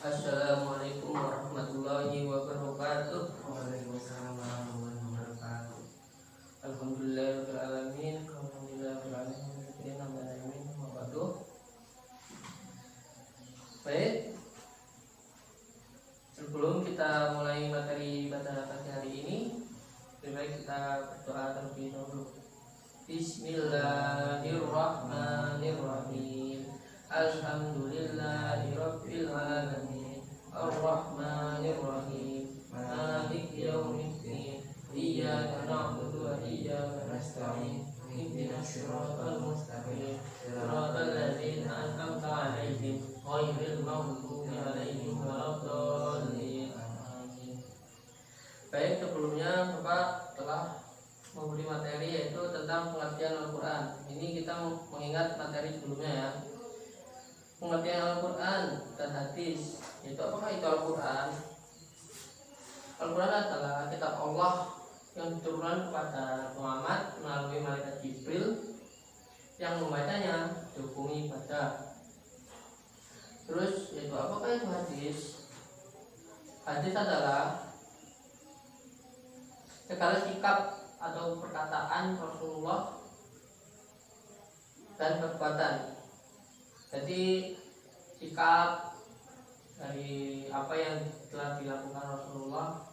Assalamualaikum warahmatullahi wabarakatuh. Waalaikumsalam warahmatullahi wabarakatuh. Alhamdulillahirabbil alamin. Alhamdulillahirabbil alamin. Baik. Sebelum kita mulai materi pada pagi hari ini, lebih baik kita berdoa terlebih dahulu. Bismillahirrahmanirrahim. Alhamdulillahirabbil alamin. Arrahmanirrahim. Maliki yaumiddin. Iyyaka na'budu wa iyyaka nasta'in. Ihdinas siratal mustaqim. Siratal ladzina an'amta 'alaihim ghairil maghdubi 'alaihim waladdallin. Amin. Baik, sebelumnya Bapak telah memberi materi yaitu tentang pengertian Al-Quran. Ini kita mengingat materi sebelumnya ya. Pengertian Al-Quran dan hadis. Itu apakah itu Al-Quran? Al-Quran adalah kitab Allah yang diturunkan kepada Muhammad melalui malaikat Jibril yang membacanya dihukumi baca. Terus yaitu apakah itu hadis? Hadis adalah segala sikap atau perkataan Rasulullah dan perbuatan. Jadi sikap dari apa yang telah dilakukan Rasulullah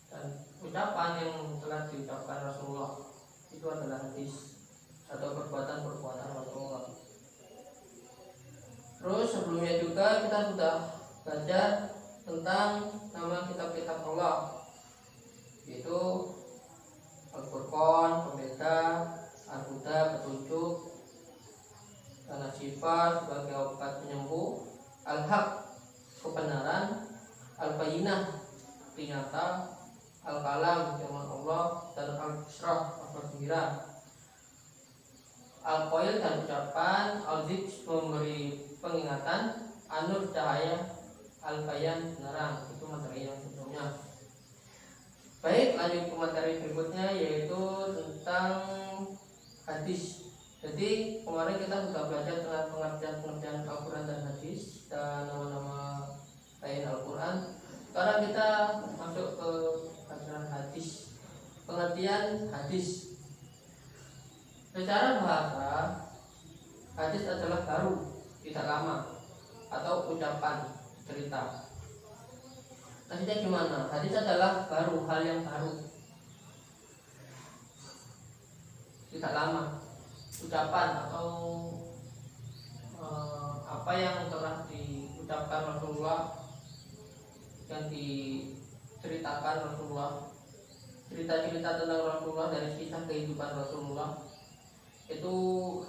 dan ucapan yang telah diucapkan Rasulullah itu adalah hadis atau perbuatan-perbuatan Rasulullah. Terus sebelumnya juga kita sudah belajar tentang nama kitab-kitab Allah, yaitu Al-Furqan, pembeda, Al-Huda, petunjuk, An-Nasifah sebagai obat penyembuh, Al-Haq, kebenaran, Al-Bayyinah, peringatan, Al-Kalam, firman Allah, dan Al-Ishrah, kabar gembira, Al-Qail, dan ucapan, Al-Zikr, memberi pengingatan, An-Nur, cahaya, Al-Bayan, penerang. Itu materi yang sebelumnya. Baik, lanjut ke materi berikutnya yaitu tentang hadis. Jadi kemarin kita sudah belajar tentang pengertian Al-Quran dan hadis dan nama-nama lain Al-Quran. Sekarang kita masuk ke pelajaran hadis. Pengertian hadis. Secara bahasa, hadis adalah baru, tidak lama, atau ucapan, cerita. Maksudnya gimana? Hadis adalah baru, hal yang baru, tidak lama, ucapan atau apa yang telah diucapkan Rasulullah, yang diceritakan Rasulullah, cerita-cerita tentang Rasulullah dari kisah kehidupan Rasulullah, itu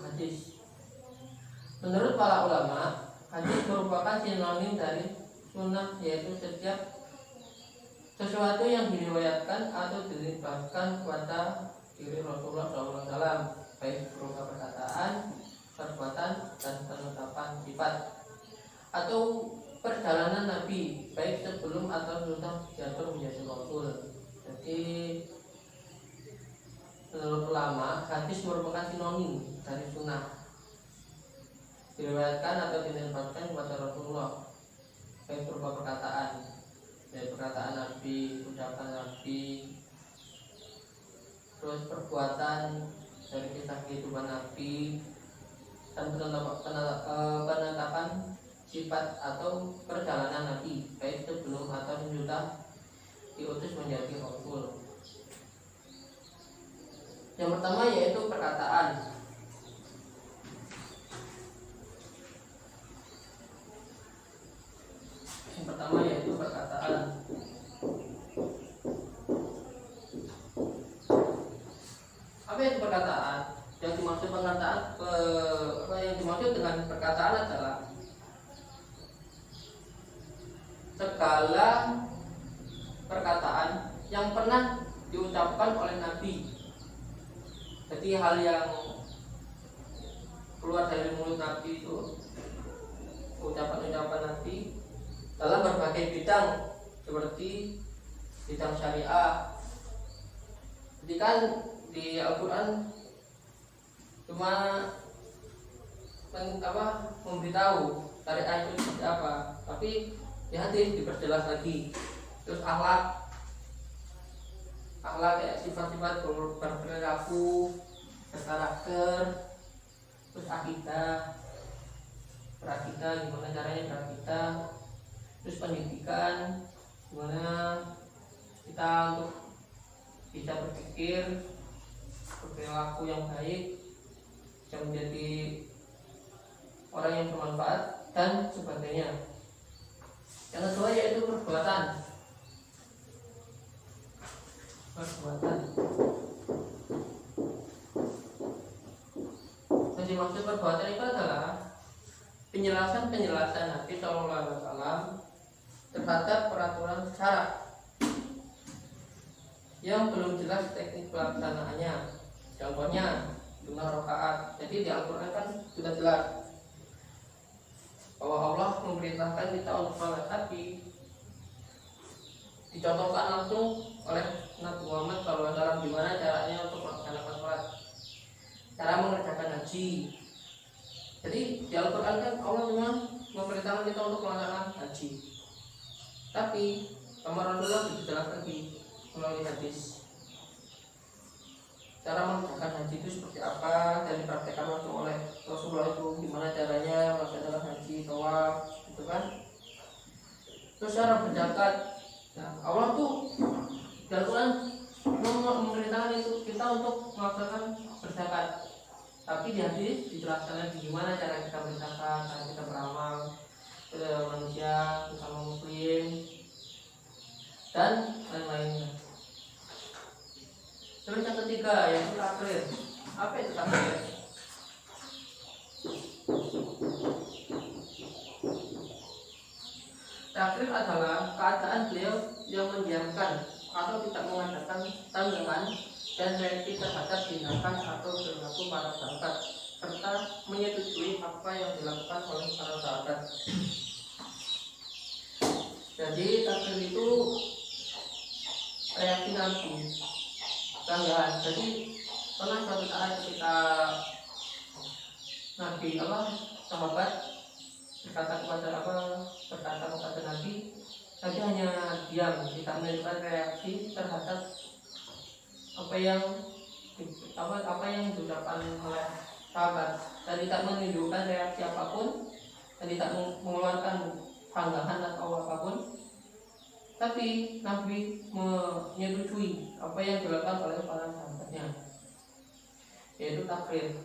hadis. Menurut para ulama, hadis merupakan sinonim dari sunnah, yaitu setiap sesuatu yang diriwayatkan atau dinisbatkan kepada diri Rasulullah SAW, baik berupa perkataan, perbuatan, dan penetapan sifat, atau perjalanan Nabi, baik sebelum atau sesudah jatuh menjadi Rasul. Jadi menurut ulama, hadis merupakan sinonim dari sunnah, diriwayatkan atau dinisbatkan kepada Rasulullah, baik berupa perkataan, dari perkataan Nabi, ucapan Nabi, terus perbuatan dari kisah kehidupan Nabi, dan penetapan sifat atau perjalanan Nabi, baik sebelum atau sesudah diutus menjadi Rasul. Yang pertama yaitu perkataan. Yang pertama yaitu perkataan. Apa itu perkataan? Yang dimaksud dengan perkataan adalah segala perkataan yang pernah diucapkan oleh Nabi. Jadi hal yang keluar dari mulut Nabi itu, ucapan-ucapan Nabi dalam berbagai bidang, seperti bidang syariah. Jadi kan di Al-Quran cuma memberitahu syariah itu seperti apa, tapi di hadis diperjelas lagi. Terus akhlak kayak sifat-sifat berperilaku, berkarakter, terus akidah gimana caranya berakidah, terus pendidikan gimana kita untuk bisa berpikir, berperilaku yang baik, bisa menjadi orang yang bermanfaat dan sebagainya. Yang kedua yaitu perbuatan. Yang dimaksud perbuatan itu adalah penjelasan Nabi Shallallahu Alaihi Wasallam terhadap peraturan syarak yang belum jelas teknik pelaksanaannya. Contohnya jumlah rakaat. Jadi di Al-Quran kan sudah jelas bahwa Allah memerintahkan kita untuk sholat, tapi dicontohkan langsung oleh Nabi Muhammad SAW gimana caranya untuk melaksanakan sholat, cara mengerjakan haji. Jadi di Al-Quran kan Allah cuma memerintahkan kita untuk melaksanakan haji, tapi sama Rasulullah dijelaskan lagi melalui hadis cara mengerjakan haji itu seperti apa, dan dipraktekkan langsung oleh Rasulullah itu gimana caranya melaksanakan haji, tawaf, gitu kan. Terus cara berzakat. Nah, Allah tuh dan Quran memerintahkan itu kita untuk melaksanakan berzakat, tapi di hadis dijelaskan lagi gimana cara kita berzakat, cara kita beramal ke manusia, bersama muslim dan lain-lainnya. Terus yang ketiga yaitu takrir. Apa itu takrir? Takrir adalah keadaan beliau yang mendiamkan atau tidak mengadakan tanggapan dan reaksi terhadap tindakan atau perilaku para sahabat, serta menyetujui apa yang dilakukan oleh para sahabat. Jadi takrir itu reaksi Nabi, tanggapan. Jadi pernah suatu saat ketika Nabi sahabat berkata kepada Nabi hanya diam, tidak menunjukkan reaksi terhadap apa yang diucapkan oleh sahabat, dan tidak menunjukkan reaksi apapun, dan tidak mengeluarkan tanggapan atau apapun, tapi Nabi menyetujui apa yang dilakukan oleh para sahabatnya, yaitu takrir,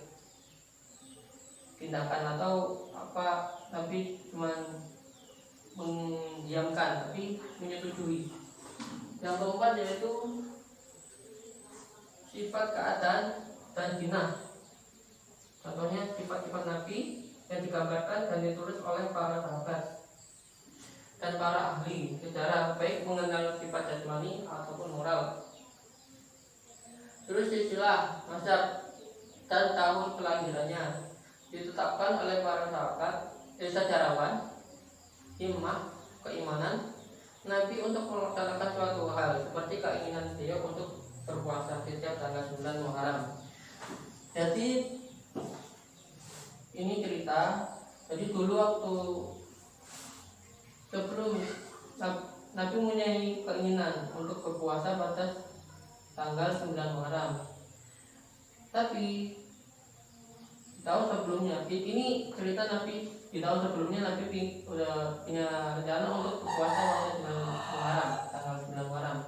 tindakan atau apa. Nabi cuma mendiamkan tapi menyetujui. Yang keempat yaitu sifat keadaan dan jinah. Contohnya sifat-sifat Nabi yang digambarkan dan ditulis oleh para sahabat dan para ahli sejarah, baik mengenal sifat jasmani ataupun moral. Terus istilah, mazhab dan tahun kelahirannya ditetapkan oleh para sahabat, sejarawan, himmah, keimanan Nabi untuk melaksanakan suatu hal, seperti keinginan beliau untuk berpuasa setiap tanggal 9 Muharram. Jadi ini cerita. Jadi dulu waktu sebelum Nabi mempunyai keinginan untuk berpuasa pada tanggal 9 Muharram, tapi di tahun sebelumnya, ini cerita Nabi di tahun sebelumnya Nabi sudah punya rencana untuk berpuasa pada 9 Muharram, tanggal 9 Muharram.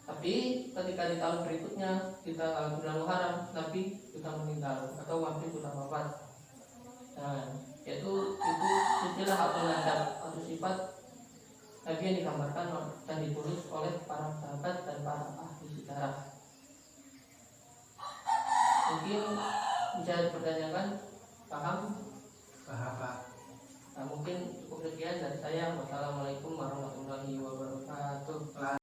Tapi ketika di tahun berikutnya, di tanggal 9 Muharram, Nabi sudah meninggal atau Nabi sudah wafat. Nah, itu istilah atau nazar atau sifat Nabi yang digambarkan dan ditulis oleh para sahabat dan para ahli sejarah. Mungkin bisa dipertanyakan, paham? Paham, Pak. Nah, mungkin cukup sekian dari saya. Wassalamualaikum warahmatullahi wabarakatuh.